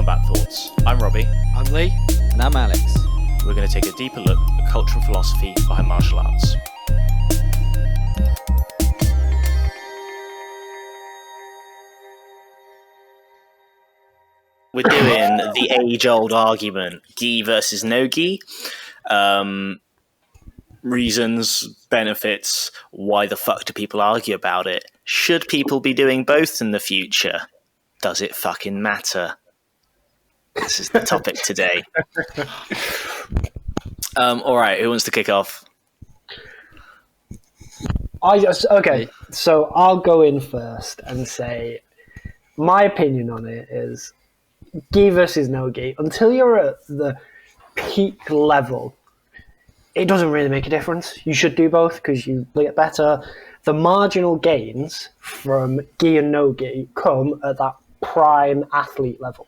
Combat Thoughts. I'm Robbie. I'm Lee. And I'm Alex. We're going to take a deeper look at culture and philosophy behind martial arts. We're doing the age-old argument, gi versus no gi. Reasons, benefits, why the fuck do people argue about it? Should people be doing both in the future? Does it fucking matter? This is the topic today. All right, who wants to kick off? So I'll go in first and say my opinion on it is gi versus no gi. Until you're at the peak level, it doesn't really make a difference. You should do both because you get better. The marginal gains from gi and no gi come at that prime athlete level.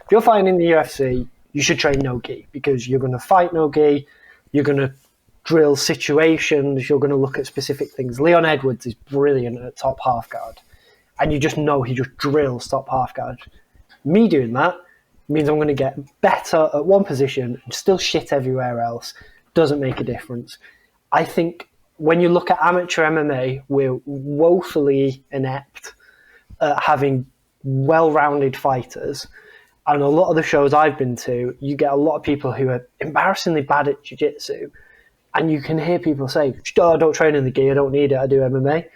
If you're fighting in the UFC, you should train no gi because you're going to fight no gi, you're going to drill situations, you're going to look at specific things. Leon Edwards is brilliant at top half guard, and you just know he just drills top half guard. Me doing that means I'm going to get better at one position and still shit everywhere else. Doesn't make a difference. I think when you look at amateur MMA, we're woefully inept at having well-rounded fighters. And a lot of the shows I've been to, you get a lot of people who are embarrassingly bad at Ju-Jitsu. And you can hear people say, oh, I don't train in the gi, I don't need it, I do MMA.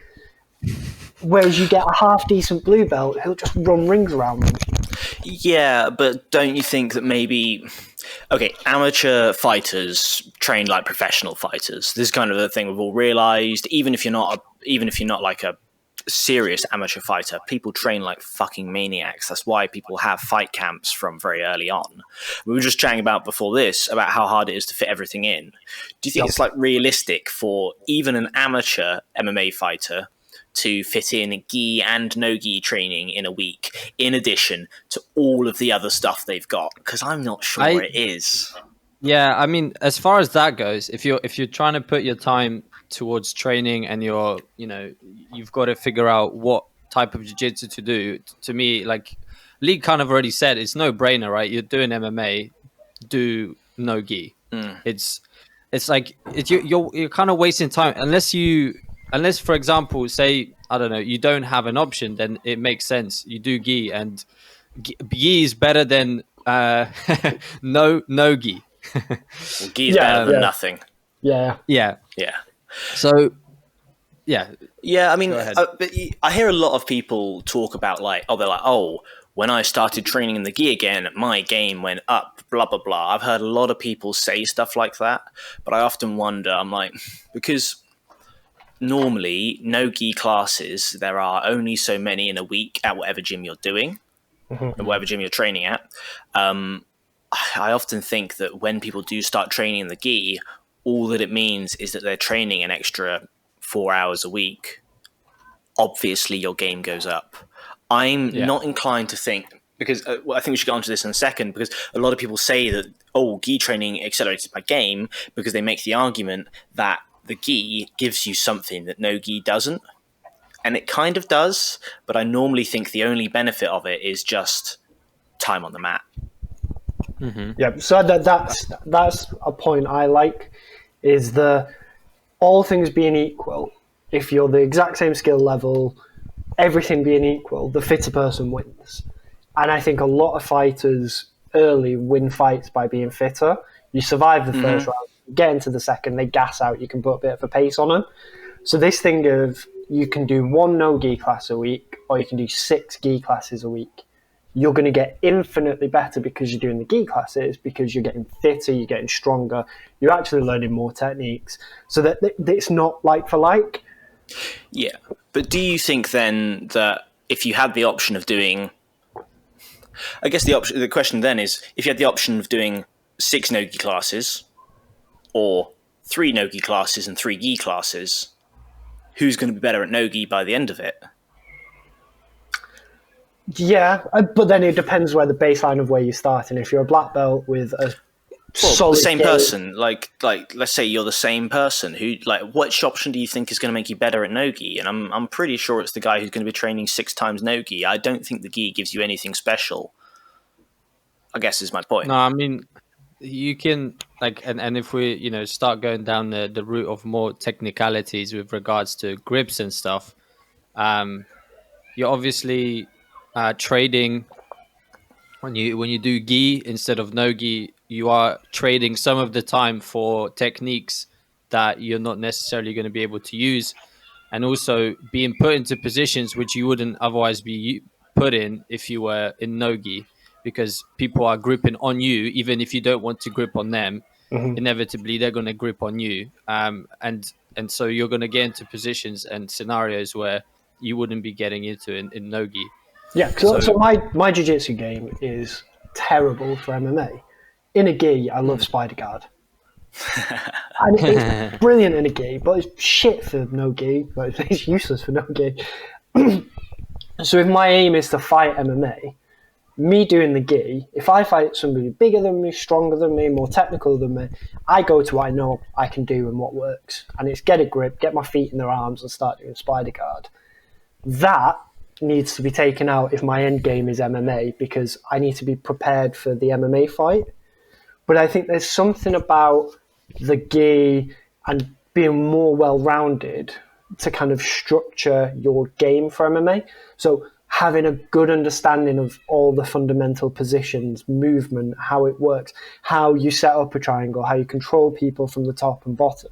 Whereas you get a half-decent blue belt who'll just run rings around them. Yeah, but don't you think that maybe... Okay, amateur fighters train like professional fighters. This is kind of the thing we've all realised. Even if you're not like a serious amateur fighter, people train like fucking maniacs. That's why people have fight camps from very early on. We were just chatting about before this about how hard it is to fit everything in. Do you think it's like realistic for even an amateur MMA fighter to fit in gi and no gi training in a week, in addition to all of the other stuff they've got? Because I'm not sure it is. Yeah, I mean, as far as that goes, if you're trying to put your time towards training and you've got to figure out what type of jiu-jitsu to do. To me, like Lee kind of already said, it's no brainer, right? You're doing MMA, do no gi. It's like you're kind of wasting time unless, for example, say, I don't know, you don't have an option, then it makes sense. You do gi, and gi is better than no gi. Well, gi is better than nothing. Yeah. So, yeah. I mean, I hear a lot of people talk about when I started training in the gi again, my game went up, blah, blah, blah. I've heard a lot of people say stuff like that, but I often wonder, I'm like, because... Normally, no gi classes, there are only so many in a week at whatever gym you're doing, or whatever gym you're training at. I often think that when people do start training in the gi, all that it means is that they're training an extra 4 hours a week. Obviously, your game goes up. I'm not inclined to think, because I think we should get onto this in a second, because a lot of people say that, gi training accelerates my game, because they make the argument that the gi gives you something that no gi doesn't. And it kind of does, but I normally think the only benefit of it is just time on the mat. Mm-hmm. Yeah, so that's a point I like, is all things being equal, if you're the exact same skill level, everything being equal, the fitter person wins. And I think a lot of fighters early win fights by being fitter. You survive the first round, get into the second, they gas out, you can put a bit of a pace on them. So this thing of you can do one no-gi class a week, or you can do 6 gi classes a week. You're going to get infinitely better because you're doing the gi classes, because you're getting fitter, you're getting stronger, you're actually learning more techniques. So that it's not like for like. Yeah, but do you think then that if you had the option of doing... I guess the question then is, if you had the option of doing 6 no-gi classes, or 3 no-gi classes and 3 gi classes, who's going to be better at no-gi by the end of it? Yeah, but then it depends where the baseline of where you're starting. If you're a black belt with a solid the same game, person, like let's say you're the same person, who, like, which option do you think is going to make you better at no-gi? And I'm pretty sure it's the guy who's going to be training 6 times no-gi. I don't think the gi gives you anything special. I guess is my point. No, I mean, you can like, and if we, start going down the route of more technicalities with regards to grips and stuff, um, you're obviously trading when you do gi instead of no gi. You are trading some of the time for techniques that you're not necessarily going to be able to use, and also being put into positions which you wouldn't otherwise be put in if you were in no-gi, because people are gripping on you even if you don't want to grip on them. Mhm. Inevitably they're going to grip on you, and so you're going to get into positions and scenarios where you wouldn't be getting into in no-gi. Yeah, so So my jiu-jitsu game is terrible for MMA. In a gi, I love Spider Guard. And it's brilliant in a gi, but it's shit for no gi. But it's useless for no gi. So if my aim is to fight MMA, me doing the gi, if I fight somebody bigger than me, stronger than me, more technical than me, I go to what I know I can do and what works. And it's get a grip, get my feet in their arms and start doing Spider Guard. That needs to be taken out if my end game is MMA, because I need to be prepared for the MMA fight. But I think there's something about the gi and being more well-rounded to kind of structure your game for MMA. So having a good understanding of all the fundamental positions, movement, how it works, how you set up a triangle, how you control people from the top and bottom.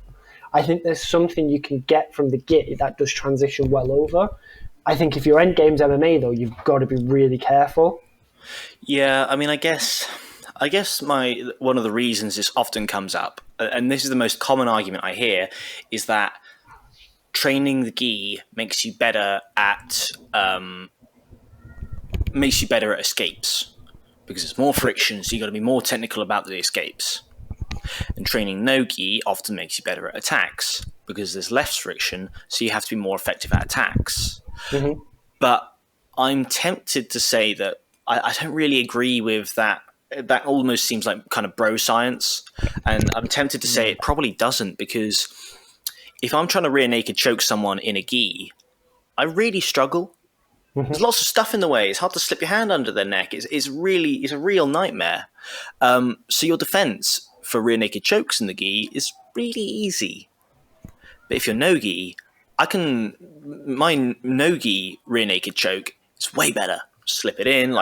I think there's something you can get from the gi that does transition well over. I think if your end game's MMA, though, you've got to be really careful. Yeah, I mean, I guess my one of the reasons this often comes up, and this is the most common argument I hear, is that training the gi makes you better at escapes because there's more friction, so you got to be more technical about the escapes. And training no gi often makes you better at attacks because there's less friction, so you have to be more effective at attacks. Mm-hmm. But I'm tempted to say that I don't really agree with that. That almost seems like kind of bro science. And I'm tempted to say it probably doesn't, because if I'm trying to rear naked choke someone in a gi, I really struggle. There's lots of stuff in the way. It's hard to slip your hand under their neck. It's a real nightmare. So your defense for rear naked chokes in the gi is really easy. But if you're no-gi, my no-gi rear naked choke is way better. Slip it in,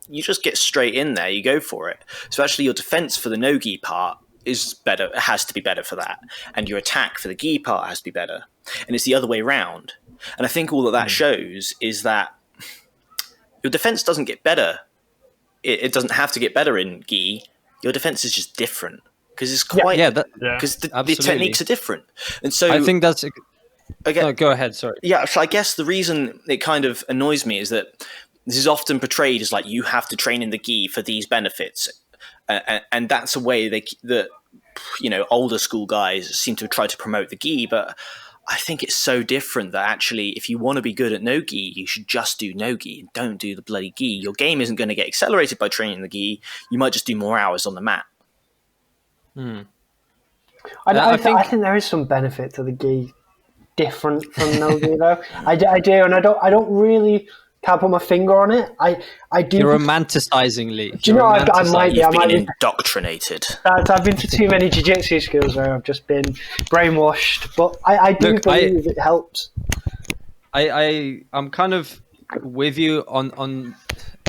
you just get straight in there, you go for it. So actually your defense for the no-gi part is better, it has to be better for that. And your attack for the gi part has to be better. And it's the other way around. And I think all that shows is that your defense doesn't get better. It doesn't have to get better in gi. Your defense is just different. Because it's quite because the techniques are different, and so I think that's again. No, go ahead. Sorry. Yeah, so I guess the reason it kind of annoys me is that this is often portrayed as like you have to train in the gi for these benefits, and that's a way that older school guys seem to try to promote the gi. But I think it's so different that actually, if you want to be good at no gi, you should just do no gi and don't do the bloody gi. Your game isn't going to get accelerated by training the gi. You might just do more hours on the mat. I think there is some benefit to the gi, different from no gi though. I do, and I don't really can't put my finger on it. I do. You're romanticizing, Lee. Do you know? I might be. I might be indoctrinated. I've been to too many jiu-jitsu schools where I've just been brainwashed, but I do believe it helps. I'm kind of with you on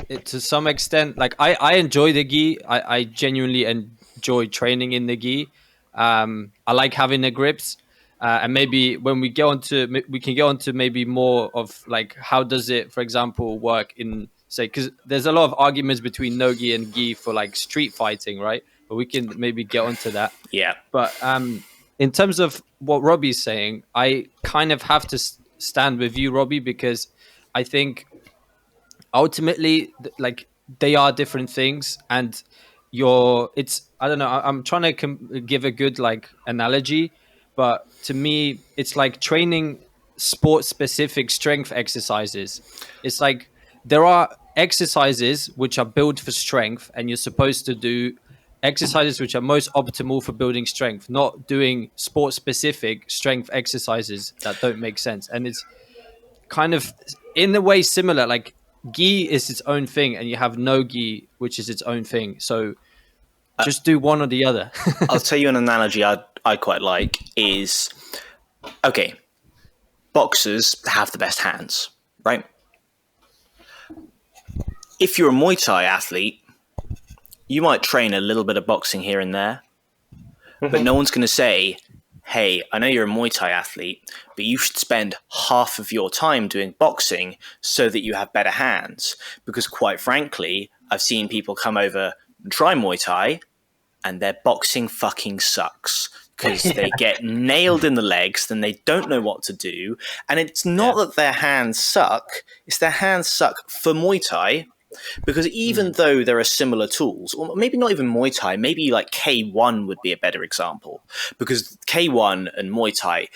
it to some extent. Like I enjoy the gi. I genuinely enjoy training in the gi. I like having the grips, and maybe when we can go on to maybe more of like how does it, for example, work in, say, because there's a lot of arguments between no gi and gi for like street fighting, right? But we can maybe get onto that. Yeah. But in terms of what Robbie's saying, I kind of have to stand with you, Robbie, because I think ultimately like they are different things, and I don't know, I'm trying to give a good like analogy, but to me it's like training sport specific strength exercises. It's like there are exercises which are built for strength, and you're supposed to do exercises which are most optimal for building strength, not doing sport specific strength exercises that don't make sense. And it's kind of in a way similar. Like gi is its own thing, and you have no gi, which is its own thing. So just do one or the other. I'll tell you an analogy I quite like is, okay, boxers have the best hands, right? If you're a Muay Thai athlete, you might train a little bit of boxing here and there, but no one's going to say, hey, I know you're a Muay Thai athlete, but you should spend half of your time doing boxing so that you have better hands. Because quite frankly, I've seen people come over and try Muay Thai and their boxing fucking sucks because they get nailed in the legs, then they don't know what to do. And it's not that their hands suck, it's their hands suck for Muay Thai. Because even though there are similar tools, or maybe not even Muay Thai, maybe like K1 would be a better example. Because K1 and Muay Thai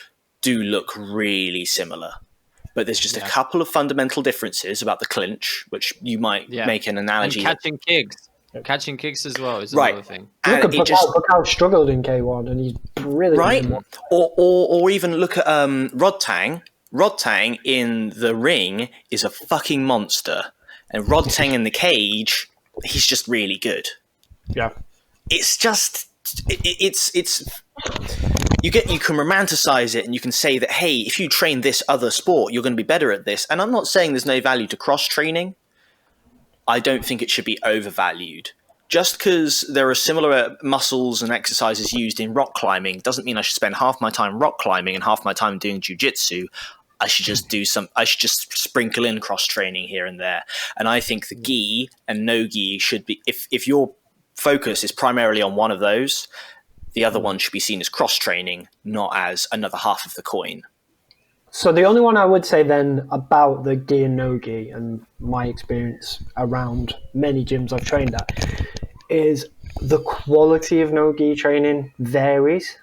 do look really similar. But there's just a couple of fundamental differences about the clinch, which you might make an analogy. And catching kicks. Catching kicks as well is another thing. Look how he struggled in K1, and he's brilliant. Right? Or even look at Rod Tang. Rod Tang in the ring is a fucking monster. And Rod Tang in the cage, he's just really good. Yeah. It's just, it's you can romanticize it and you can say that, hey, if you train this other sport, you're going to be better at this. And I'm not saying there's no value to cross training. I don't think it should be overvalued. Just because there are similar muscles and exercises used in rock climbing doesn't mean I should spend half my time rock climbing and half my time doing Ju-Jitsu. I should just sprinkle in cross training here and there. And I think the gi and no gi should be, if your focus is primarily on one of those, the other one should be seen as cross training, not as another half of the coin. So the only one I would say then about the gi and no gi, and my experience around many gyms I've trained at, is the quality of no gi training varies.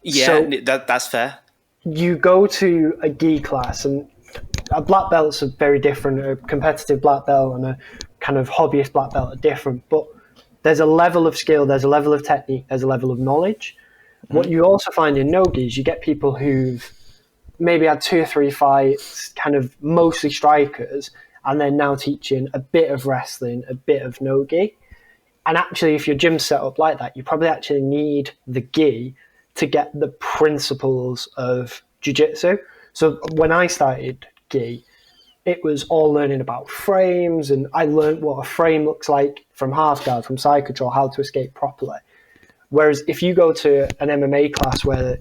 Yeah, so that's fair. You go to a gi class, and a black belt's very different. A competitive black belt and a kind of hobbyist black belt are different, but there's a level of skill, there's a level of technique, there's a level of knowledge. Mm-hmm. What you also find in no-gi is you get people who've maybe had 2 or 3 fights, kind of mostly strikers, and they're now teaching a bit of wrestling, a bit of no-gi. And actually, if your gym's set up like that, you probably actually need the gi to get the principles of Ju-Jitsu. So when I started gi, it was all learning about frames, and I learned what a frame looks like from half guard, from side control, how to escape properly. Whereas if you go to an MMA class where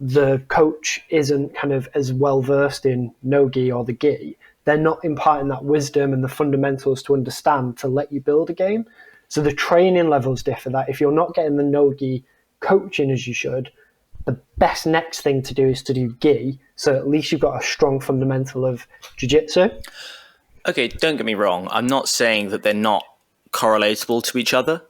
the coach isn't kind of as well versed in no-gi or the gi, they're not imparting that wisdom and the fundamentals to understand to let you build a game. So the training levels differ, that if you're not getting the no-gi coaching as you should, the best next thing to do is to do gi, so at least you've got a strong fundamental of jiu-jitsu. Okay, don't get me wrong. I'm not saying that they're not correlatable to each other.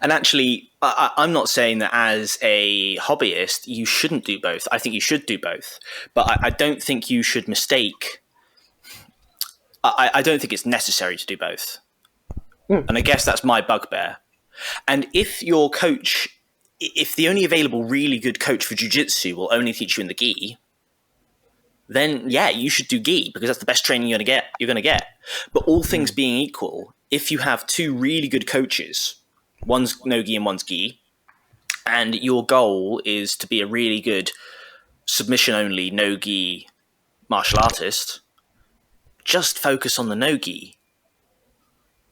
And actually, I'm not saying that as a hobbyist, you shouldn't do both. I think you should do both. But I don't think you should mistake... I don't think it's necessary to do both. And I guess that's my bugbear. And if your coach... If the only available really good coach for jiu-jitsu will only teach you in the gi, then yeah, you should do gi, because that's the best training you're going to get. But all things being equal, if you have 2 really good coaches, one's no gi and one's gi, and your goal is to be a really good submission only no gi martial artist, just focus on the no gi.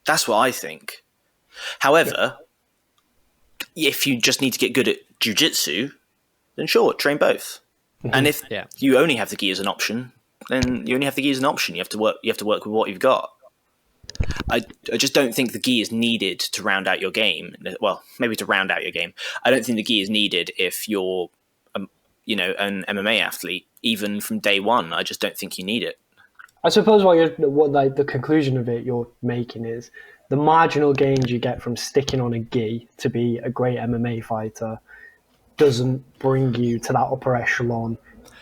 That's what I think. However, if you just need to get good at jiu-jitsu, then sure, train both. And if you only have the gi as an option, then you only have the gi as an option. You have to work with what you've got. I just don't think the gi is needed to round out your game. Well, maybe to round out your game. I don't think the gi is needed if you're, an MMA athlete, even from day one. I just don't think you need it. I suppose the conclusion of it you're making is the marginal gains you get from sticking on a gi to be a great MMA fighter doesn't bring you to that upper echelon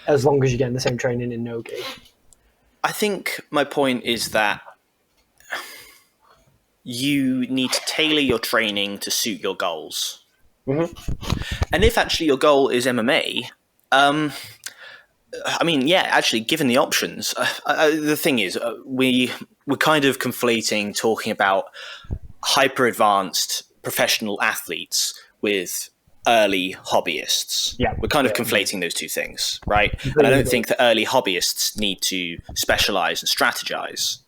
as long as you're getting the same training in no gi. I think my point is that you need to tailor your training to suit your goals. Mm-hmm. And if actually your goal is MMA, I mean, yeah, actually, given the options, the thing is, we're kind of conflating talking about hyper advanced professional athletes with early hobbyists. Yeah, We're kind of yeah, conflating those two things, right? And I completely don't agree. think that early hobbyists need to specialize and strategize.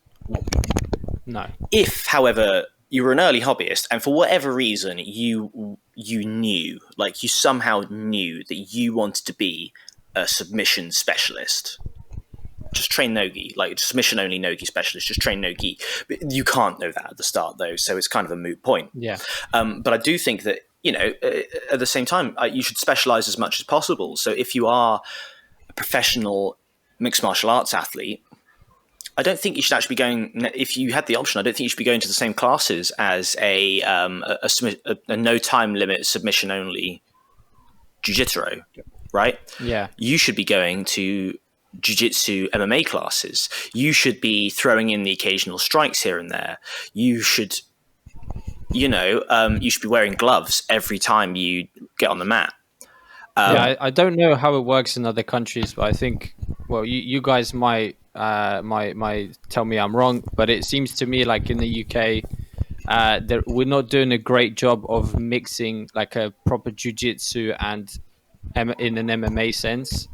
No. If, however, you were an early hobbyist and for whatever reason you knew, like you somehow knew that you wanted to be a submission specialist, just train nogi, like submission only nogi specialist, just train nogi. But you can't know that at the start though, so it's kind of a moot point. Yeah. But I do think that, at the same time, you should specialize as much as possible. So if you are a professional mixed martial arts athlete, I don't think you should actually be going. If you had the option, I don't think you should be going to the same classes as a no time limit submission only Ju-Jitsu, right? Yeah. You should be going to Jiu-Jitsu MMA classes. You should be throwing in the occasional strikes here and there. You should, you should be wearing gloves every time you get on the mat. I don't know how it works in other countries, but I think, well, you guys might tell me I'm wrong, but it seems to me like in the UK, that we're not doing a great job of mixing like a proper jiu-jitsu and in an MMA sense.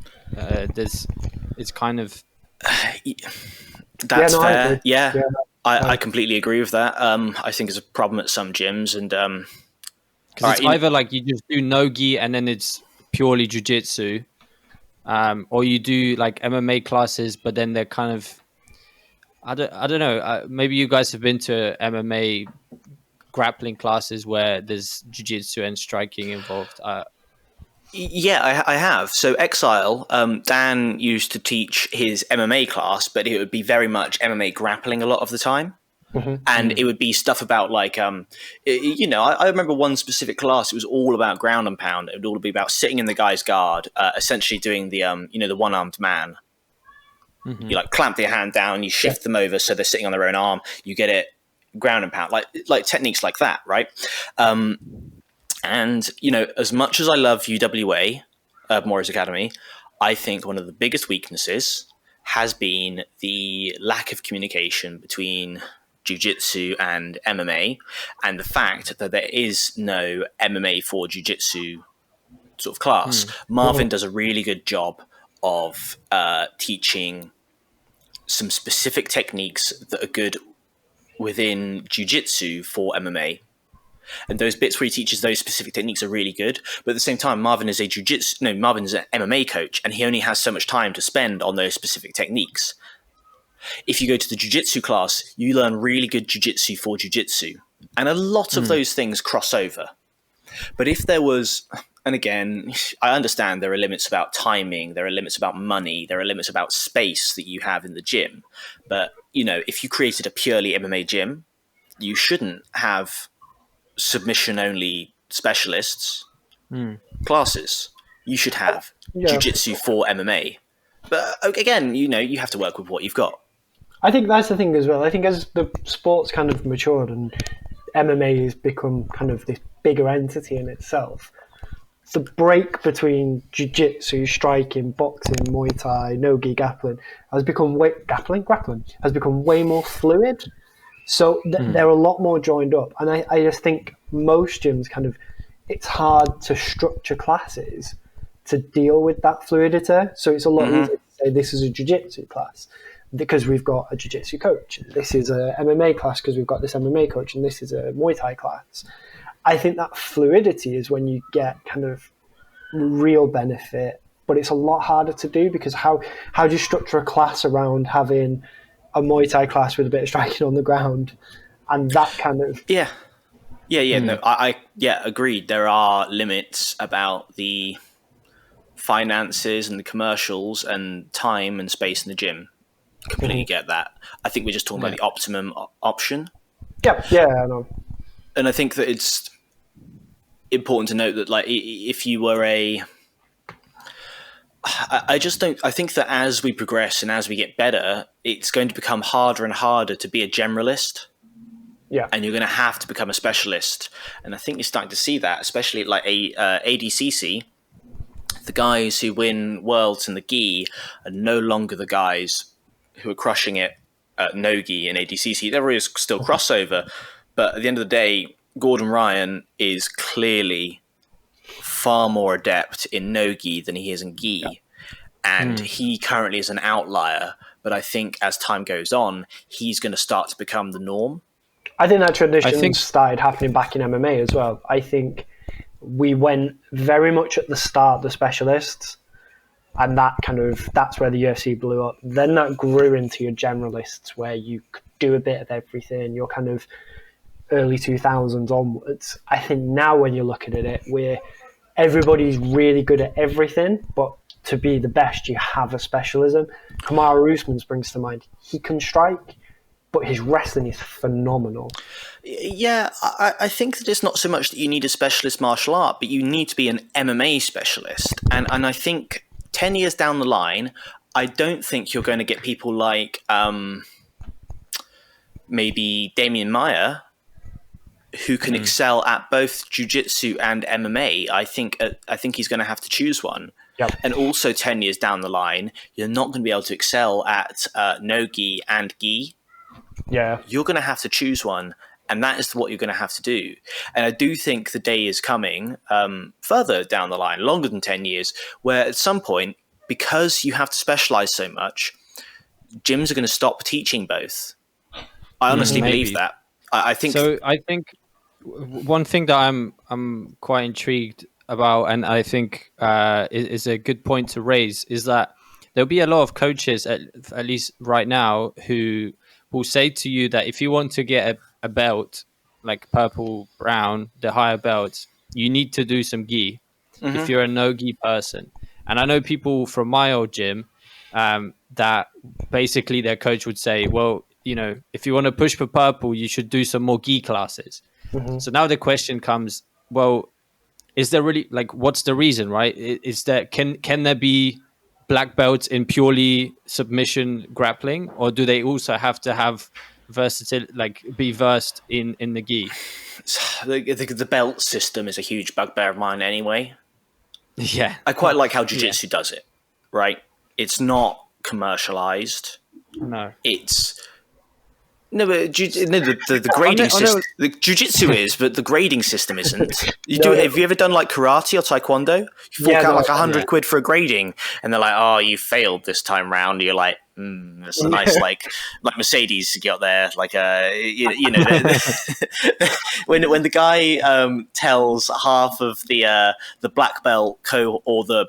It's kind of That's no, I agree. fair. Yeah. Yeah. I completely agree with that. I think it's a problem at some gyms, and because it's either like you just do no-gi and then it's purely jiu-jitsu, or you do like MMA classes, but then they're kind of I don't know. Maybe you guys have been to MMA grappling classes where there's jiu-jitsu and striking involved. Yeah, I have. So Exile, Dan used to teach his MMA class, but it would be very much MMA grappling a lot of the time. And it would be stuff about like, I remember one specific class. It was all about ground and pound. It would all be about sitting in the guy's guard, essentially doing the, the one-armed man. You like clamp their hand down, you shift them over so they're sitting on their own arm. You get it ground and pound, like techniques like that, right? And, as much as I love UWA, Warriors Academy, I think one of the biggest weaknesses has been the lack of communication between Jiu-Jitsu and MMA, and the fact that there is no MMA for Jiu-Jitsu sort of class. Marvin does a really good job of teaching some specific techniques that are good within Jiu-Jitsu for MMA. And those bits where he teaches those specific techniques are really good. But at the same time, Marvin is Marvin's an MMA coach, and he only has so much time to spend on those specific techniques. If you go to the jiu-jitsu class, you learn really good jiu-jitsu for jiu-jitsu. And a lot of those things cross over. But if there was, and again, I understand there are limits about timing, there are limits about money, there are limits about space that you have in the gym. But, if you created a purely MMA gym, you shouldn't have submission-only specialists classes. You should have jiu-jitsu for MMA. But again, you have to work with what you've got. I think that's the thing as well. I think as the sport's kind of matured and MMA has become kind of this bigger entity in itself, the break between jiu-jitsu, striking, boxing, Muay Thai, no-gi, grappling has become way more fluid. So they're a lot more joined up. And I just think most gyms it's hard to structure classes to deal with that fluidity. So it's a lot easier to say this is a jiu-jitsu class because we've got a jiu-jitsu coach. This is a MMA class because we've got this MMA coach, and this is a Muay Thai class. I think that fluidity is when you get kind of real benefit, but it's a lot harder to do because how do you structure a class around having a Muay Thai class with a bit of striking on the ground and that kind of... No, I agreed. There are limits about the finances and the commercials and time and space in the gym. Completely get that. I think we're just talking about the optimum option. Yeah, I know. And I think that it's important to note that, like, if you were I think that as we progress and as we get better, it's going to become harder and harder to be a generalist. Yeah. And you're going to have to become a specialist. And I think you're starting to see that, especially at like ADCC. the guys who win worlds in the gi are no longer the guys who are crushing it at no-gi and ADCC. There is still crossover, but at the end of the day, Gordon Ryan is clearly far more adept in no-gi than he is in gi. And he currently is an outlier, but I think as time goes on, he's going to start to become the norm. I think that tradition started happening back in MMA as well. I think we went very much at the start, the specialists, and that's where the UFC blew up. Then that grew into your generalists, where you could do a bit of everything. You're kind of early 2000s onwards. I think now when you're looking at it, everybody's really good at everything, but to be the best, you have a specialism. Kamaru Usman springs to mind. He can strike, but his wrestling is phenomenal. Yeah, I think that it's not so much that you need a specialist martial art, but you need to be an MMA specialist. And I think 10 years down the line, I don't think you're going to get people like maybe Damian Maia, who can excel at both jiu-jitsu and MMA. I think he's going to have to choose one. Yep. And also 10 years down the line, you're not going to be able to excel at no-gi and gi. Yeah. You're going to have to choose one, and that is what you're going to have to do. And I do think the day is coming further down the line, longer than 10 years, where at some point, because you have to specialize so much, gyms are going to stop teaching both. I honestly believe that. I think one thing that I'm quite intrigued about, and I think is a good point to raise, is that there'll be a lot of coaches, at least right now, who will say to you that if you want to get a belt, like purple, brown, the higher belts, you need to do some gi if you're a no-gi person. And I know people from my old gym that basically their coach would say, well, if you want to push for purple, you should do some more gi classes. So now the question comes, well, is there really, what's the reason, right? Is there, can there be black belts in purely submission grappling, or do they also have to have be versed in the gi? The belt system is a huge bugbear of mine anyway. Yeah. I quite like how Ju-Jitsu does it, right? It's not commercialized. No. But the grading system, the jiu-jitsu is, but the grading system isn't. Have you ever done like karate or taekwondo? You fork out like 100 quid for a grading, and they're like, "Oh, you failed this time round." You're like, "It's a nice like Mercedes to get there." Like when the guy tells half of the black belt or the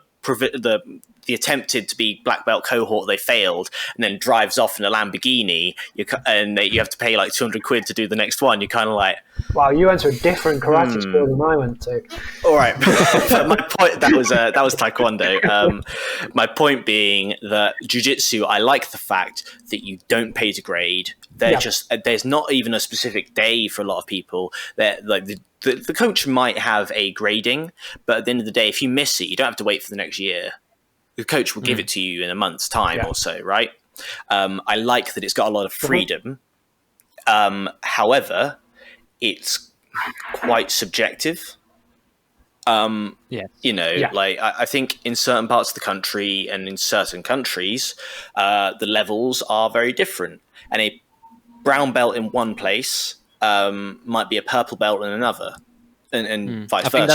attempted to be black belt cohort they failed, and then drives off in a Lamborghini, and you have to pay like 200 quid to do the next one. You're kind of like, wow, you went to a different karate school than I went to. All right. My point, that was taekwondo. My point being that jiu-jitsu, I like the fact that you don't pay to grade. There's not even a specific day for a lot of people. That like the coach might have a grading, but at the end of the day, if you miss it, you don't have to wait for the next year. The coach will give it to you in a month's time or so, right? I like that it's got a lot of freedom. However, it's quite subjective. I think in certain parts of the country and in certain countries, the levels are very different. And a brown belt in one place might be a purple belt in another, and vice versa. I think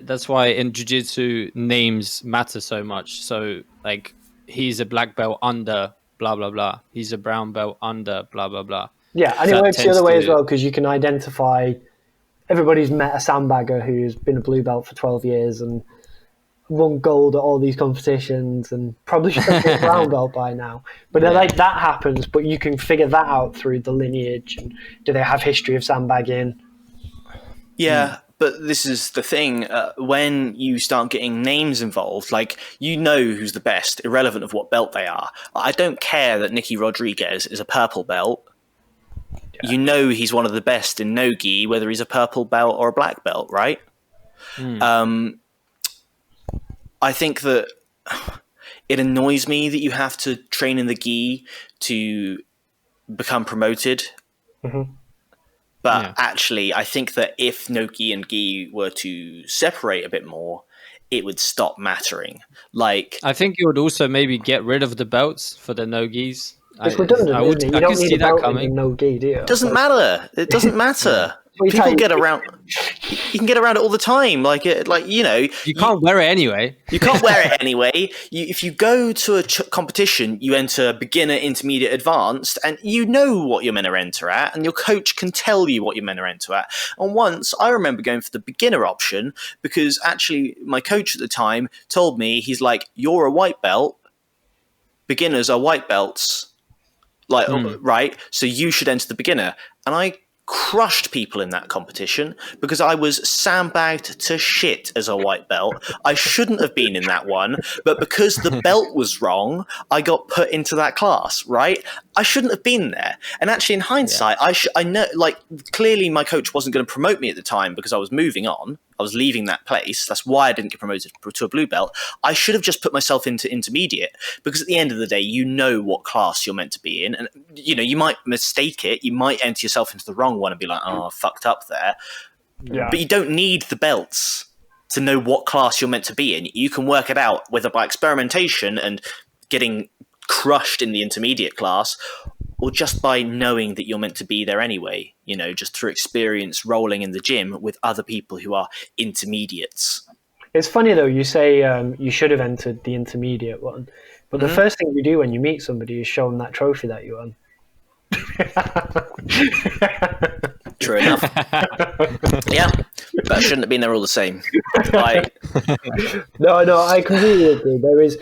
that's why in jiu-jitsu names matter so much. So like he's a black belt under blah blah blah, he's a brown belt under blah blah blah. Yeah, and it works the other way as well, because you can identify, everybody's met a sandbagger who's been a blue belt for 12 years and won gold at all these competitions and probably should be a brown belt by now. But like that happens, but you can figure that out through the lineage, and do they have history of sandbagging? Yeah. But this is the thing, when you start getting names involved, like, who's the best, irrelevant of what belt they are. I don't care that Nicky Rodriguez is a purple belt. Yeah. He's one of the best in no-gi, whether he's a purple belt or a black belt, right? I think that it annoys me that you have to train in the gi to become promoted. But actually, I think that if no-gi and gi were to separate a bit more, it would stop mattering. Like, I think it would also maybe get rid of the belts for the no-gis. It's redundant, isn't it? You I don't could need see a that belt in coming. a no-gi, do you? it doesn't matter. It doesn't matter. What People you get around. You can get around it all the time. Like you know, You can't wear it anyway. you can't wear it anyway. If you go to a competition, you enter beginner, intermediate, advanced, and you know what you're meant to enter at, and your coach can tell you what you're meant to enter at. And once I remember going for the beginner option because actually my coach at the time told me, he's like, "You're a white belt. Beginners are white belts. Like, right? So you should enter the beginner." And I crushed people in that competition because I was sandbagged to shit as a white belt. I shouldn't have been in that one, but because the belt was wrong, I got put into that class, right? I shouldn't have been there. And actually, in hindsight, I know, like, clearly my coach wasn't going to promote me at the time because I was moving on. I was leaving that place. That's why I didn't get promoted to a blue belt. I should have just put myself into intermediate because at the end of the day, you know what class you're meant to be in. And, you know, you might mistake it. You might enter yourself into the wrong one and be like, oh, I fucked up there. Yeah. But you don't need the belts to know what class you're meant to be in. You can work it out whether by experimentation and getting crushed in the intermediate class or just by knowing that you're meant to be there anyway, you know, just through experience rolling in the gym with other people who are intermediates. It's funny though, you say you should have entered the intermediate one, but the first thing you do when you meet somebody is show them that trophy that you won. True enough. Yeah, but I shouldn't have been there all the same. No, I completely agree. There is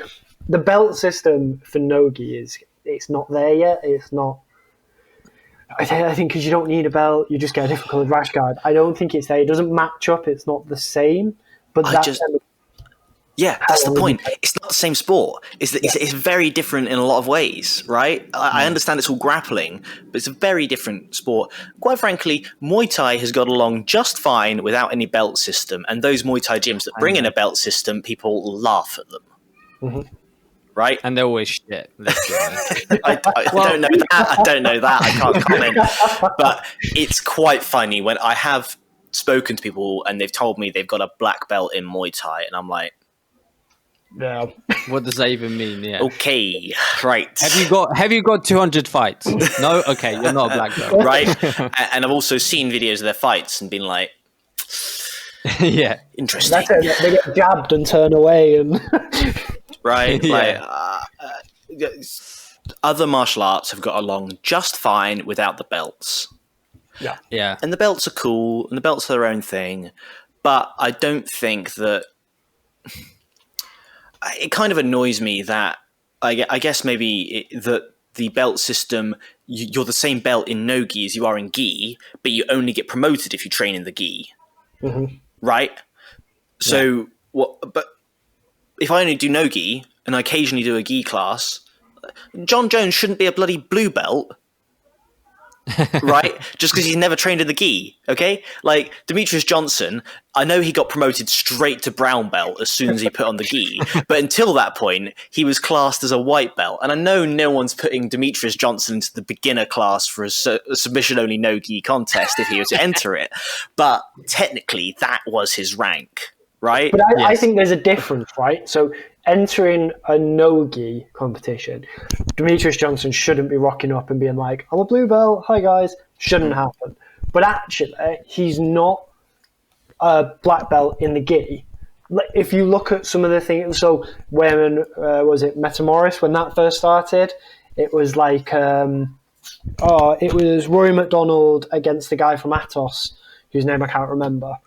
the belt system for no-gi it's not there yet. It's not. I think because you don't need a belt, you just get a different coloured rash guard. I don't think it's there. It doesn't match up. It's not the same. But that's the point. It's not the same sport. It's very different in a lot of ways, right? I understand it's all grappling, but it's a very different sport. Quite frankly, Muay Thai has got along just fine without any belt system, and those Muay Thai gyms that bring in a belt system, people laugh at them. Mm-hmm. Right? And they're always shit. I don't know that. I don't know that. I can't comment. But it's quite funny when I have spoken to people and they've told me they've got a black belt in Muay Thai, and I'm like, yeah. What does that even mean? Yeah. Okay, right. Have you got 200 fights? No? Okay, you're not a black belt. Right? And I've also seen videos of their fights and been like, yeah. Interesting. That's it. They get jabbed and turn away and... Right? Yeah. Like, other martial arts have got along just fine without the belts. Yeah. Yeah. And the belts are cool, and the belts are their own thing, but I don't think that... It kind of annoys me that I guess maybe that the belt system, you're the same belt in no-gi as you are in gi, but you only get promoted if you train in the gi. Mm-hmm. Right? So, what? But if I only do no-gi and I occasionally do a gi class, John Jones shouldn't be a bloody blue belt. Right? Just because he's never trained in the gi, okay? Like, Demetrius Johnson, I know he got promoted straight to brown belt as soon as he put on the gi, but until that point, he was classed as a white belt. And I know no one's putting Demetrius Johnson into the beginner class for a submission-only no-gi contest if he were to enter it, but technically that was his rank, right? But I think there's a difference, right? So entering a no-gi competition, Demetrius Johnson shouldn't be rocking up and being like, I'm a blue belt, hi guys. Shouldn't happen. But actually, he's not a black belt in the gi. If you look at some of the things, so when, was it Metamoris, when that first started, it was like, it was Rory McDonald against the guy from Atos, whose name I can't remember.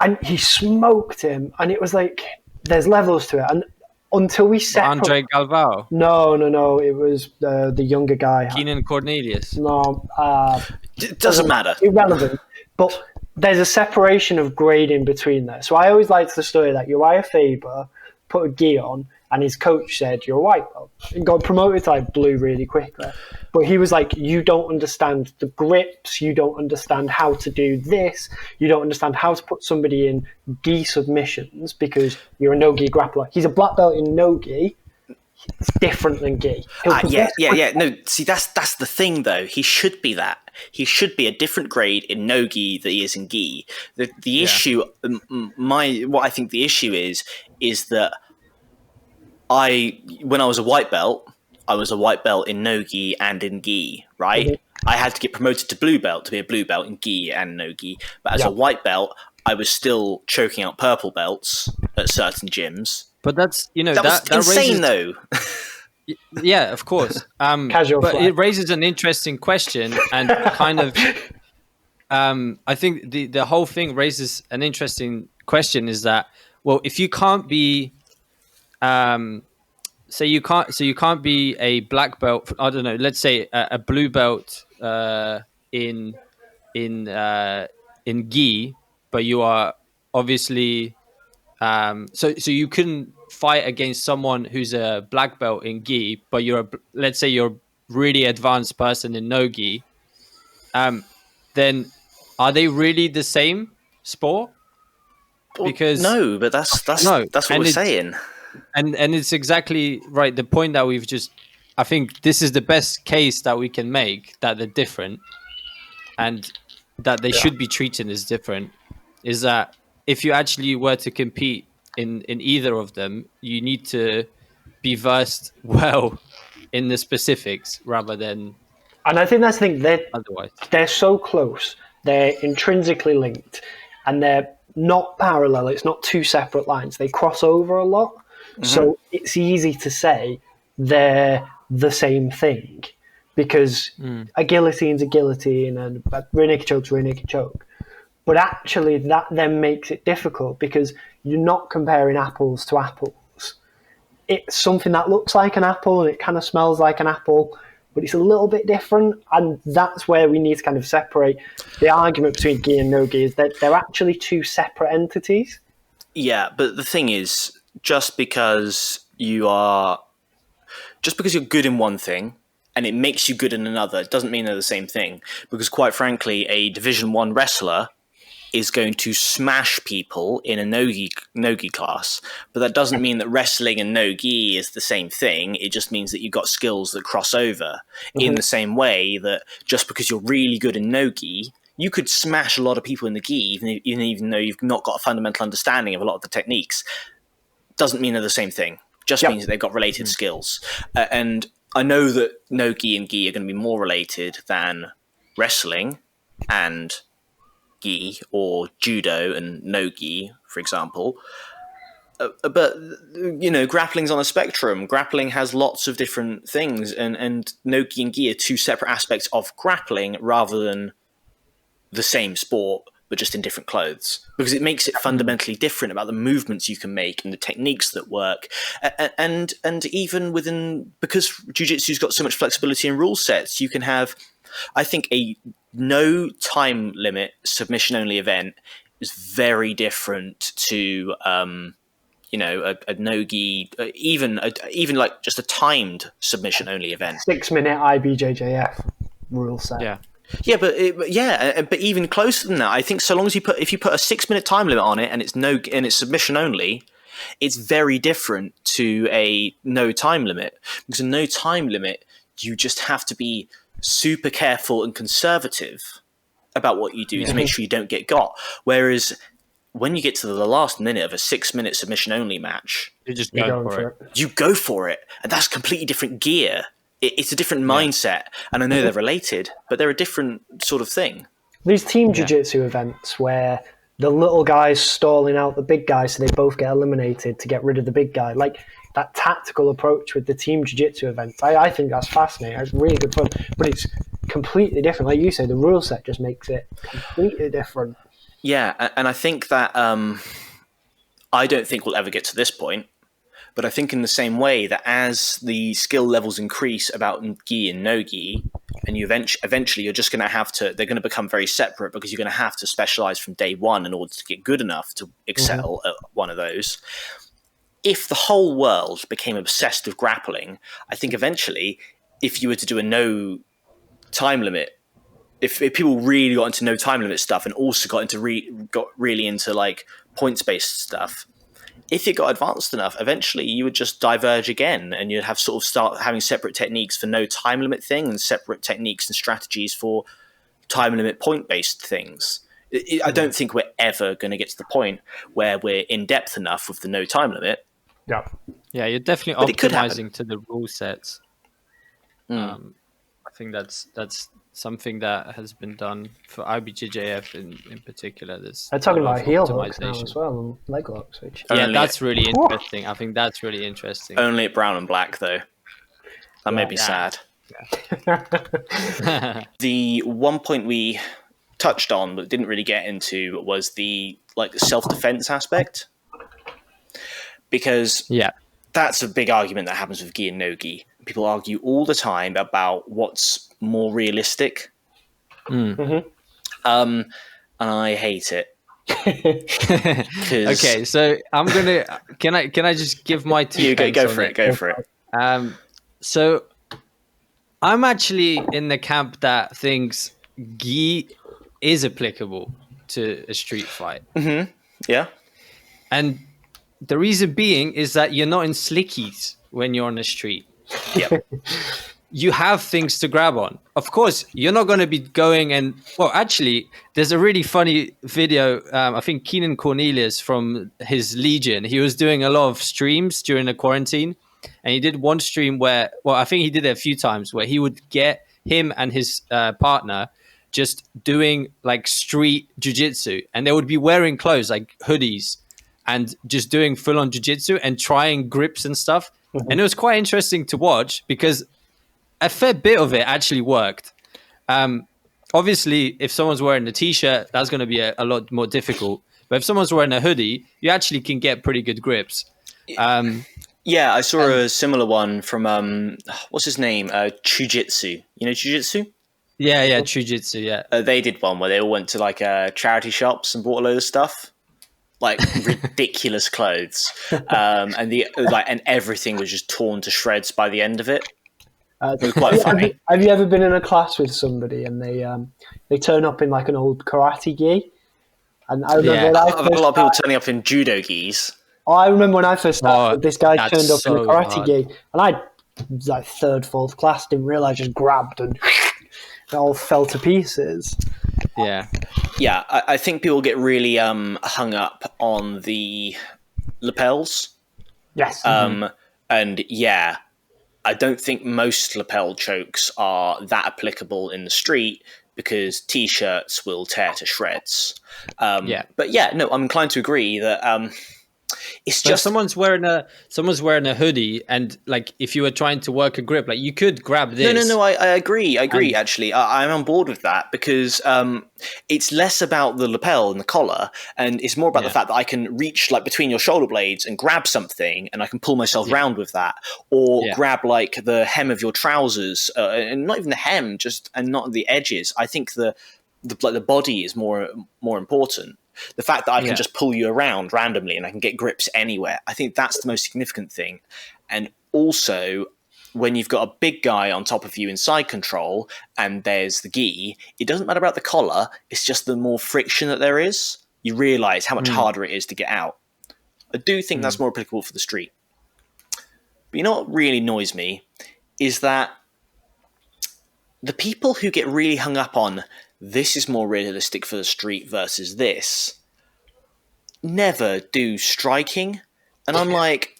And he smoked him, and it was like, there's levels to it, and until we set Andre Galvao. No, it was the younger guy. Keenan Cornelius. No, It doesn't matter. Irrelevant. But there's a separation of grading between there. So I always liked the story that Uriah Faber put a gi on, and his coach said, "You're a white belt," and got promoted to like blue really quickly. But he was like, "You don't understand the grips. You don't understand how to do this. You don't understand how to put somebody in gi submissions because you're a no-gi grappler." He's a black belt in no-gi. it's different than gi. No, see, that's the thing, though. He should be that. He should be a different grade in no gi that he is in gi. The issue, what I think the issue is that when I was a white belt, I was a white belt in no gi and in gi, right? Mhm. I had to get promoted to blue belt to be a blue belt in gi and no gi. But as a white belt, I was still choking out purple belts at certain gyms. But that's that was insane, though. Yeah, of course. Casual but flag. it raises an interesting question, and kind of, I think the whole thing raises an interesting question. Is that, well, if you can't be, you can't be a black belt. I don't know. Let's say a blue belt in gi, but you are obviously so you couldn't fight against someone who's a black belt in gi, but let's say you're a really advanced person in no gi. Then are they really the same sport? Because no, but that's what we're saying. And it's exactly right. The point that we've just, I think this is the best case that we can make, that they're different and that they should be treated as different, is that if you actually were to compete in either of them, you need to be versed well in the specifics rather than. And I think that's the thing. Otherwise, they're so close. They're intrinsically linked, and they're not parallel. It's not two separate lines. They cross over a lot, so it's easy to say they're the same thing, because a guillotine's a guillotine and a rear naked choke's a rear naked choke. But actually, that then makes it difficult because you're not comparing apples to apples. It's something that looks like an apple and it kind of smells like an apple, but it's a little bit different. And that's where we need to kind of separate the argument between gi and no gi, is that they're actually two separate entities. Yeah, but the thing is, just because you're good in one thing and it makes you good in another, it doesn't mean they're the same thing. Because quite frankly, a Division 1 wrestler is going to smash people in a no-gi class, but that doesn't mean that wrestling and no-gi is the same thing. It just means that you've got skills that cross over in the same way that just because you're really good in no-gi, you could smash a lot of people in the gi, even though you've not got a fundamental understanding of a lot of the techniques. Doesn't mean they're the same thing. Just means that they've got related skills. And I know that no-gi and gi are going to be more related than wrestling and gi, or judo and no gi, for example. But grappling's on a spectrum. Grappling has lots of different things, and no gi and gi are two separate aspects of grappling rather than the same sport, but just in different clothes, because it makes it fundamentally different about the movements you can make and the techniques that work. And even within, because Jiu-Jitsu's got so much flexibility in rule sets, you can have, I think, a no time limit submission only event is very different to a no-gi, even like just a timed submission only event. 6-minute IBJJF rule set. But even closer than that, I think so long as if you put a 6-minute time limit on it and it's submission only, it's very different to a no time limit. Because a no time limit, you just have to be super careful and conservative about what you do to make sure you don't get got. Whereas when you get to the last minute of a 6-minute submission only match, you just go for it. You go for it, and that's completely different gear. It's a different mindset, and I know they're related, but they're a different sort of thing. These team jiu-jitsu events where the little guy's stalling out the big guy so they both get eliminated to get rid of the big guy, like that tactical approach with the team jiu-jitsu events, I think that's fascinating. It's really good fun, but it's completely different. Like you say, the rule set just makes it completely different. Yeah, and I think that I don't think we'll ever get to this point. But I think in the same way that as the skill levels increase about gi and no-gi, and you eventually you're just going to have to, they're going to become very separate because you're going to have to specialize from day one in order to get good enough to excel at one of those. If the whole world became obsessed with grappling, I think eventually, if you were to do a no time limit, if people really got into no time limit stuff and also got really into like points based stuff, if it got advanced enough, eventually you would just diverge again, and you'd have sort of start having separate techniques for no time limit thing, and separate techniques and strategies for time limit point based things. I don't think we're ever going to get to the point where we're in depth enough with the no time limit. Yeah, you're definitely optimizing to the rule sets. I think that's something that has been done for IBJJF in particular. They're talking about heel hooks now as well, and leg locks. Which that's really interesting. I think that's really interesting. Only at brown and black, though. That made me sad. Yeah. The one point we touched on but didn't really get into was the self-defense aspect, because that's a big argument that happens with gi and no gi. People argue all the time about what's more realistic, and I hate it. Okay, so I'm gonna can I just give my two cents go for it. Go for it. So I'm actually in the camp that thinks gi is applicable to a street fight. Yeah, and the reason being is that you're not in slickies when you're on the street. Yeah. You have things to grab on. Of course, you're not going to be going and... Well, actually, there's a really funny video. I think Keenan Cornelius from his Legion, he was doing a lot of streams during the quarantine. And he did one stream where... Well, I think he did it a few times where he would get him and his partner just doing street jiu-jitsu. And they would be wearing clothes like hoodies and just doing full-on jiu-jitsu and trying grips and stuff. And it was quite interesting to watch because a fair bit of it actually worked. Obviously, if someone's wearing a t-shirt, that's going to be a lot more difficult. But if someone's wearing a hoodie, you actually can get pretty good grips. Yeah, I saw a similar one from, what's his name? Ju-Jitsu. You know Ju-Jitsu? Yeah, Ju-Jitsu, yeah. They did one where they all went to charity shops and bought a load of stuff. Ridiculous clothes, and and everything was just torn to shreds by the end of it. It was quite funny. Have you ever been in a class with somebody and they turn up in an old karate gi? And I remember I've had a lot of people turning up in judo gis. I remember when I first started, this guy turned up in a karate gi, and I was third, fourth class, didn't realise, just grabbed and it all fell to pieces. Yeah, I think people get really hung up on the lapels. Yes. And I don't think most lapel chokes are that applicable in the street because t-shirts will tear to shreds. But I'm inclined to agree that it's just someone's wearing a hoodie, and if you were trying to work a grip, you could grab this. No, I agree. Actually, I'm on board with that because it's less about the lapel and the collar, and it's more about the fact that I can reach between your shoulder blades and grab something, and I can pull myself round with that, or grab the hem of your trousers, and not even the hem, and not the edges. I think the body is more important. The fact that I can just pull you around randomly and I can get grips anywhere, I think that's the most significant thing. And also, when you've got a big guy on top of you in side control and there's the gi, it doesn't matter about the collar, it's just the more friction that there is. You realise how much harder it is to get out. I do think that's more applicable for the street. But you know what really annoys me is that the people who get really hung up on this is more realistic for the street versus this never do striking. And I'm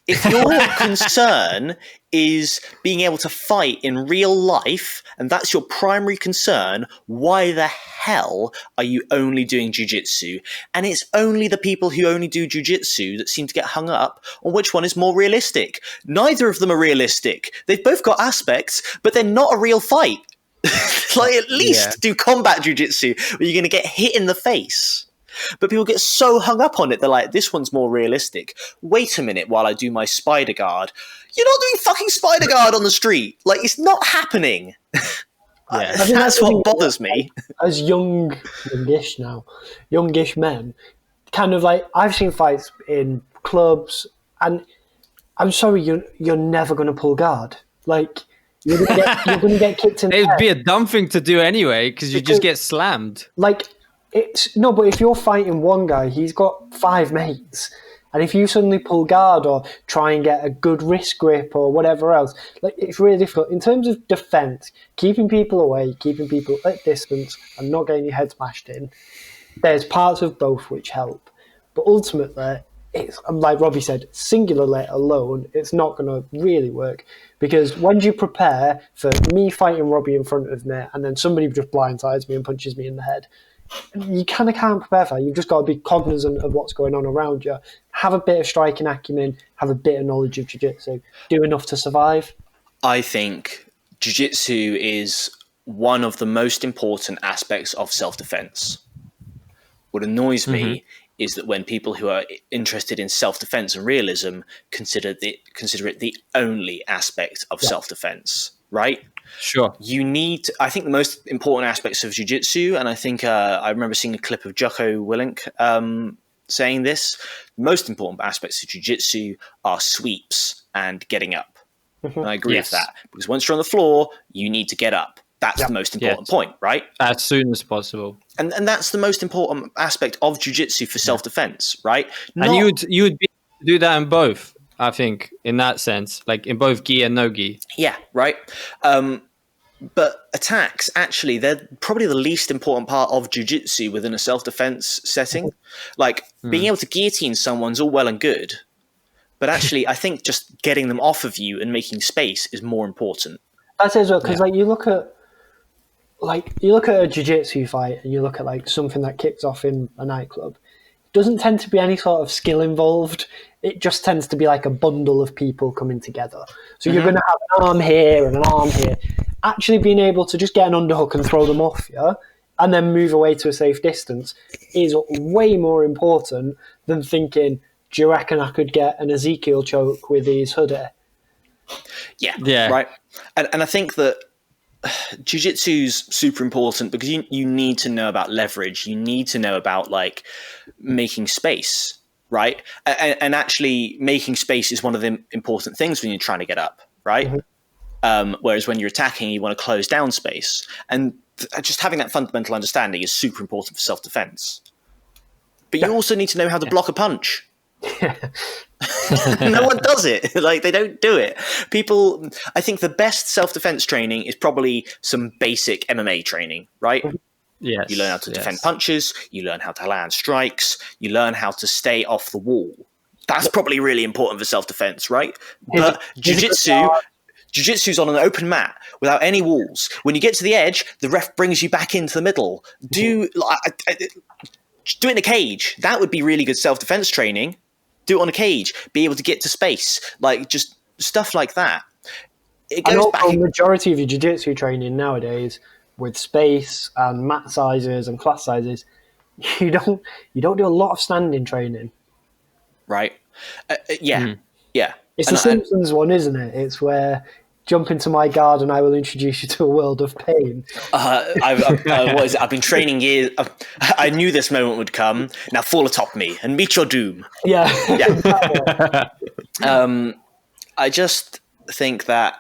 if your concern is being able to fight in real life and that's your primary concern, why the hell are you only doing jiu-jitsu? And it's only the people who only do jiu-jitsu that seem to get hung up on which one is more realistic. Neither of them are realistic. They've both got aspects, but they're not a real fight. At least do combat jiu-jitsu where you're going to get hit in the face. But people get so hung up on it, they're this one's more realistic. Wait a minute while I do my spider guard. You're not doing fucking spider guard on the street. It's not happening. That's what bothers me. As youngish men, kind of I've seen fights in clubs, and I'm sorry, you're never going to pull guard. You're going to get kicked in the head. It'd be a dumb thing to do anyway, because you just get slammed. But if you're fighting one guy, he's got 5 mates, And if you suddenly pull guard or try and get a good wrist grip or whatever else, like it's really difficult. In terms of defense, keeping people away, keeping people at distance and not getting your head smashed in, there's parts of both which help. But ultimately, it's like Robbie said, singularly alone, it's not going to really work. Because when you prepare for me fighting Robbie in front of me and then somebody just blindsides me and punches me in the head, you kind of can't prepare for that. You've just got to be cognizant of what's going on around you. Have a bit of striking acumen, have a bit of knowledge of jiu-jitsu, do enough to survive. I think jiu-jitsu is one of the most important aspects of self-defense. What annoys me is that when people who are interested in self-defense and realism consider it the only aspect of self-defense, right? Sure. I think the most important aspects of jiu-jitsu, and I think I remember seeing a clip of Jocko Willink saying this, the most important aspects of jiu-jitsu are sweeps and getting up. And I agree with that. Because once you're on the floor, you need to get up. That's the most important point, right? As soon as possible. And that's the most important aspect of jiu-jitsu for self-defense, right? And you would be able to do that in both, I think, in that sense, like in both gi and no gi. Yeah, right. But attacks, actually, they're probably the least important part of jiu-jitsu within a self-defense setting. Like, being able to guillotine someone's all well and good, but actually, I think just getting them off of you and making space is more important. That's it as well, because you look at a jiu-jitsu fight and you look at like something that kicks off in a nightclub. It doesn't tend to be any sort of skill involved. It just tends to be like a bundle of people coming together. So you're going to have an arm here and an arm here. Actually being able to just get an underhook and throw them off you and then move away to a safe distance is way more important than thinking, do you reckon I could get an Ezekiel choke with his hoodie? Yeah. Right. And I think that jiu-jitsu's super important because you need to know about leverage. You need to know about like making space, right? And actually making space is one of the important things when you're trying to get up, right? Whereas when you're attacking, you want to close down space. And just having that fundamental understanding is super important for self-defense. But you also need to know how to block a punch. No one does it. Like, they don't do it. People, I think the best self-defense training is probably some basic MMA training, right? Yes. You learn how to defend punches, you learn how to land strikes, you learn how to stay off the wall. That's probably really important for self-defense, right? But jiu-jitsu's on an open mat without any walls. When you get to the edge, the ref brings you back into the middle. Do it in a cage. That would be really good self-defense training. Do it on a cage. Be able to get to space. Like, just stuff like that. It goes back. The majority of your jiu-jitsu training nowadays, with space and mat sizes and class sizes, you don't do a lot of standing training. Right. Yeah. It's the Simpsons one, isn't it? It's where jump into my guard and I will introduce you to a world of pain. I've been training years. I knew this moment would come. Now fall atop me and meet your doom. Yeah. I just think that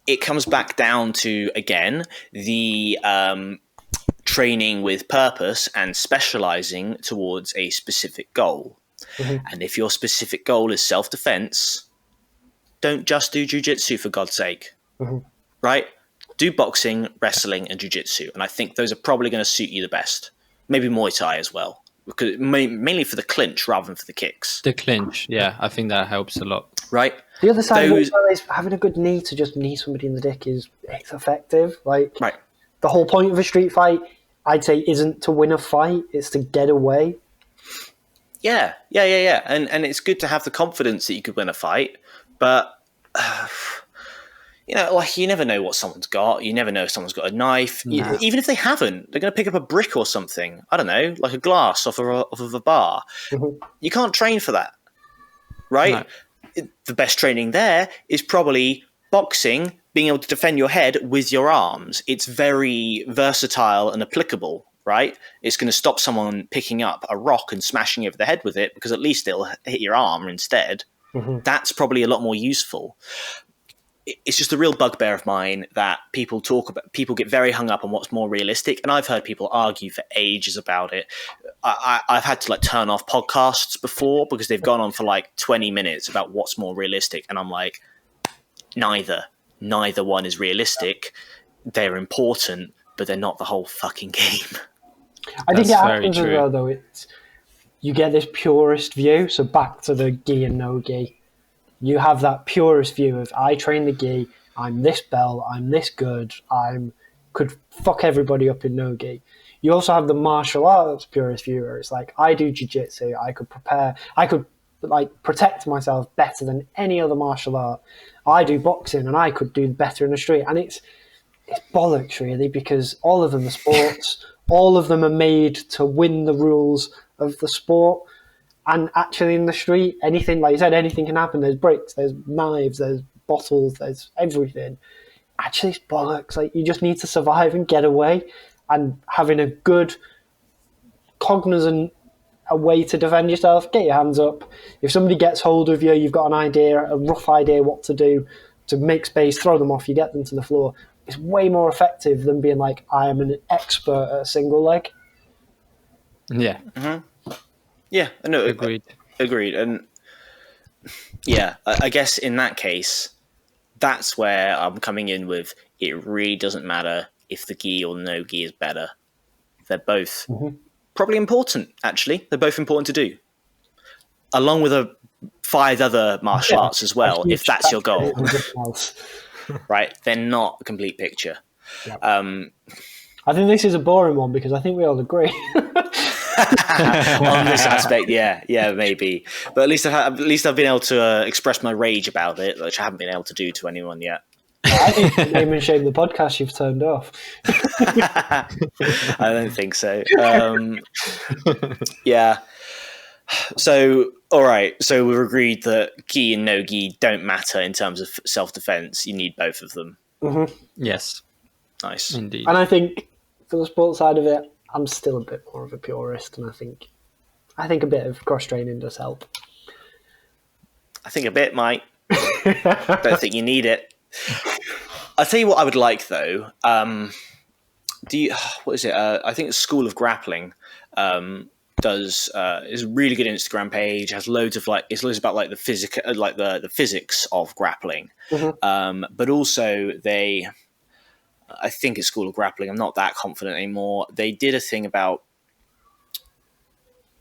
it comes back down to, again, the training with purpose and specializing towards a specific goal. And if your specific goal is self-defense, don't just do jiu-jitsu, for God's sake, right? Do boxing, wrestling, and jiu-jitsu. And I think those are probably going to suit you the best. Maybe Muay Thai as well, because mainly for the clinch rather than for the kicks. The clinch, yeah, I think that helps a lot. Right? The other side of it is having a good knee to just knee somebody in the dick it's effective. Like, the whole point of a street fight, I'd say, isn't to win a fight, it's to get away. Yeah. And it's good to have the confidence that you could win a fight, but like, you never know what someone's got. You never know if someone's got a knife. Even if they haven't, they're going to pick up a brick or something. I don't know, like a glass off of a bar. You can't train for that, right? No. The best training there is probably boxing, being able to defend your head with your arms. It's very versatile and applicable, right? It's going to stop someone picking up a rock and smashing you over the head with it, because at least it'll hit your arm instead. That's probably a lot more useful. it's just a real bugbear of mine that people get very hung up on what's more realistic, and I've heard people argue for ages about it. I've had to like turn off podcasts before because they've gone on for like 20 minutes about what's more realistic, and I'm like, neither one is realistic. They're important, but they're not the whole fucking game. I think it happens as well, though. You get this purist view. So back to the gi and no gi. You have that purist view of I train the gi, I'm this belt, I'm this good, could fuck everybody up in no gi. You also have the martial arts purist view where it's like I do jiu-jitsu, I could like protect myself better than any other martial art. I do boxing and I could do better in the street. And it's bollocks really, because all of them are sports, all of them are made to win the rules of the sport. And actually in the street, anything, like you said, anything can happen. There's bricks, there's knives, there's bottles, there's everything. Actually, it's bollocks. Like, you just need to survive and get away. And having a good, cognizant a way to defend yourself, get your hands up. If somebody gets hold of you, you've got an idea, a rough idea what to do to make space, throw them off, you get them to the floor. It's way more effective than being like, I am an expert at a single leg. Yeah. Mm-hmm. Yeah, no, agreed. And yeah, I guess in that case, that's where I'm coming in with it really doesn't matter if the gi or no gi is better. They're both probably important, actually. They're both important to do. Along with 5 other martial arts as well, if that's your goal. Right? They're not a complete picture. Yep. I think this is a boring one because I think we all agree. On this aspect, yeah, maybe. But at least I've been able to express my rage about it, which I haven't been able to do to anyone yet. I think the name and shame the podcast you've turned off. I don't think so. Yeah. So, all right. So we've agreed that gi and no gi don't matter in terms of self-defense. You need both of them. Mm-hmm. Yes. Nice. Indeed. And I think for the sports side of it, I'm still a bit more of a purist, and I think a bit of cross-training does help. I think a bit might. Don't think you need it. I'll tell you what I would like, though. What is it? I think it's School of Grappling is a really good Instagram page. Has loads of it's loads about the physics of grappling, but also I think it's School of Grappling. I'm not that confident anymore. They did a thing about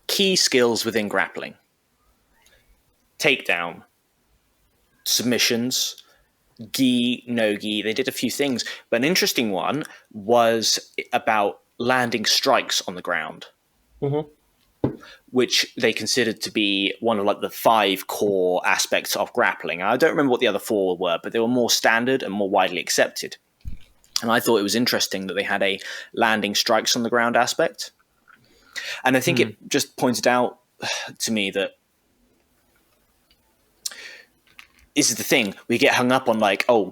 key skills within grappling. Takedown, submissions, gi, no gi. They did a few things. But an interesting one was about landing strikes on the ground, which they considered to be one of the 5 core aspects of grappling. I don't remember what the other 4 were, but they were more standard and more widely accepted. And I thought it was interesting that they had a landing strikes on the ground aspect. And I think it just pointed out to me that this is the thing. We get hung up on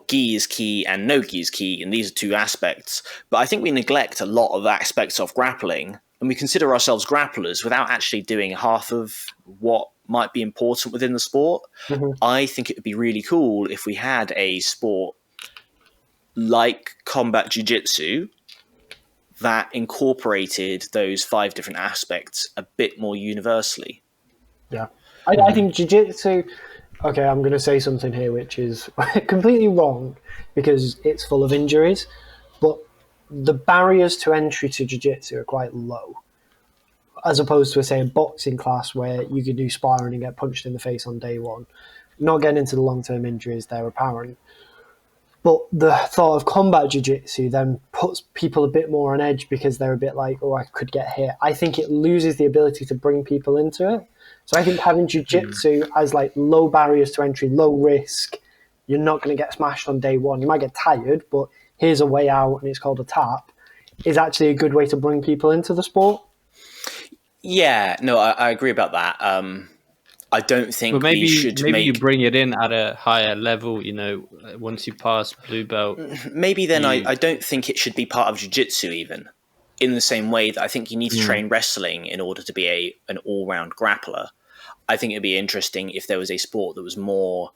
gi is key and no gi is key, and these are 2 aspects. But I think we neglect a lot of aspects of grappling, and we consider ourselves grapplers without actually doing half of what might be important within the sport. I think it would be really cool if we had a sport like combat jiu-jitsu that incorporated those 5 different aspects a bit more universally. Yeah. I think jiu-jitsu, okay, I'm going to say something here which is completely wrong because it's full of injuries, but the barriers to entry to jiu-jitsu are quite low, as opposed to, say, a boxing class where you can do sparring and get punched in the face on day one. Not getting into the long-term injuries, they're apparent. But the thought of combat jiu-jitsu then puts people a bit more on edge because they're a bit like, oh, I could get hit. I think it loses the ability to bring people into it. So I think having jiu-jitsu as low barriers to entry, low risk, you're not going to get smashed on day one. You might get tired, but here's a way out and it's called a tap, is actually a good way to bring people into the sport. Yeah, no, I agree about that. I don't think we should maybe you bring it in at a higher level, once you pass blue belt. Maybe then I don't think it should be part of jiu-jitsu even, in the same way that I think you need to train wrestling in order to be an all-round grappler. I think it'd be interesting if there was a sport that was more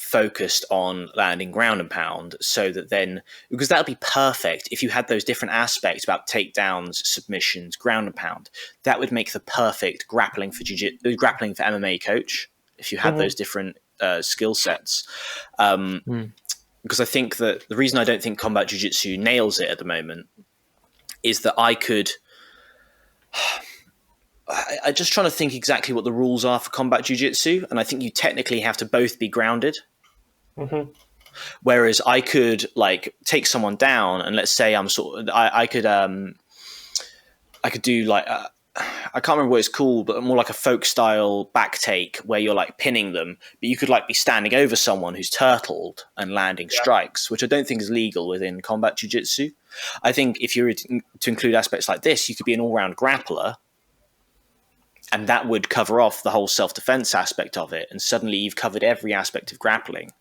focused on landing ground and pound, so that then, because that would be perfect if you had those different aspects about takedowns, submissions, ground and pound. That would make the perfect grappling for MMA coach if you had those different skill sets. Because I think that the reason I don't think combat jiu-jitsu nails it at the moment is that I'm just trying to think exactly what the rules are for combat jiu-jitsu, and I think you technically have to both be grounded. Whereas I could like take someone down, and let's say I could do like I can't remember what it's called, but more like a folk style back take where you're like pinning them, but you could like be standing over someone who's turtled and landing strikes, which I don't think is legal within combat jiu-jitsu. I think if you were to include aspects like this, you could be an all-round grappler, and that would cover off the whole self-defense aspect of it. And suddenly you've covered every aspect of grappling.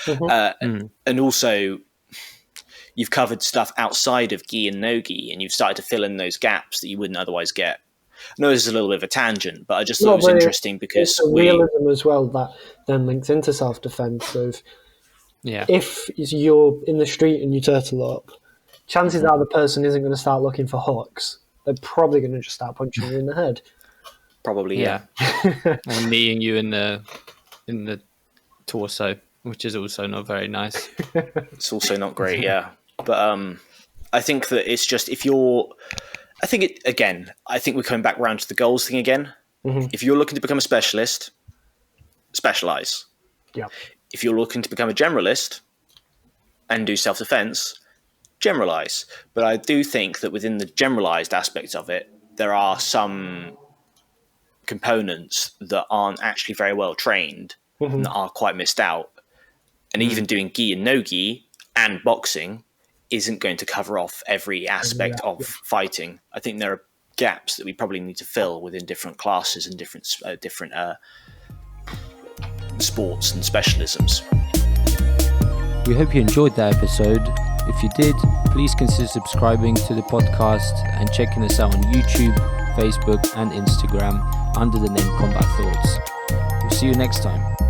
And also you've covered stuff outside of gi and no gi, and you've started to fill in those gaps that you wouldn't otherwise get. I know this is a little bit of a tangent, but I just thought it was interesting because it's realism as well that then links into self-defense of if you're in the street and you turtle up, chances are the person isn't going to start looking for hooks. They're probably going to just start punching you in the head. Probably, yeah. Or kneeing you in the torso, which is also not very nice. It's also not great, yeah. But I think that it's just I think we're coming back around to the goals thing again. If you're looking to become a specialist, specialize. Yeah. If you're looking to become a generalist and do self-defense, generalize. But I do think that within the generalized aspects of it, there are some components that aren't actually very well trained and that are quite missed out. And even doing gi and no gi and boxing isn't going to cover off every aspect of fighting. I think there are gaps that we probably need to fill within different classes and different sports and specialisms. We hope you enjoyed that episode. If you did, please consider subscribing to the podcast and checking us out on YouTube, Facebook and Instagram under the name Combat Thoughts. We'll see you next time.